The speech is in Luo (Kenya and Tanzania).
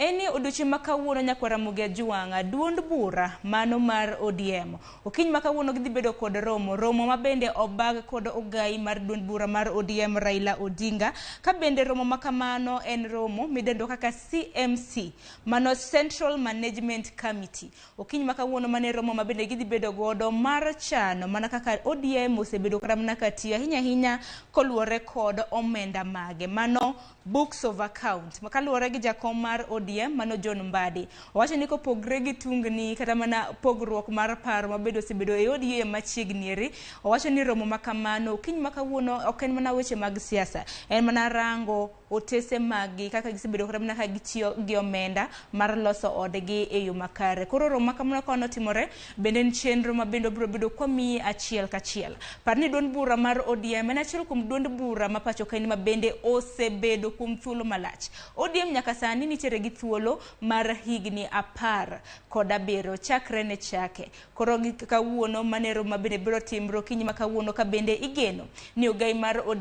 Eni odiochieng' makawuono nyakwara Muge Juwanga duond bura mano mar ODM. Okiny makawuono gidhi bedo kod romo mabende obag kod ogai mar duond bura mar ODM Raila Odinga. Ka bende romo makamano en romo midendo kaka CMC, mano Central Management Committee. Okiny makawuono mane romo mabende gidhi bedo godo mar chano mana kaka ODM osebedo karamna katiyo ahinya koluwore kod omenda mage, mano books of account. Makaluwore gi jakom mar ODM mano John Mbadi, owacho ni kopogre gi tungni kata mana pogruok mar paro mabedo osebedo e ODM machiegni eri, owacho ni romo makamano okiny makawuono ok en mana weche mag siasa, en mana rango otese magi kaka gisebedo karamna ka gitiyo gi omenda mar loso odgi e yo makare. Koro romo makamano ka notimore bende en chenro mabende biro bedo kwamiyi achiel kachiel. Parni duond bura mar ODM en achiel kuom duond bura ma pacho kae mabende osebedo kuom thuolo malach. ODM nyaka sani nitiere gi thuolo mar higni 17 chakre ne chake. Koro kawuono manero mabende biro timro kiny makawuono ka bende igeno ni ogai mar ODM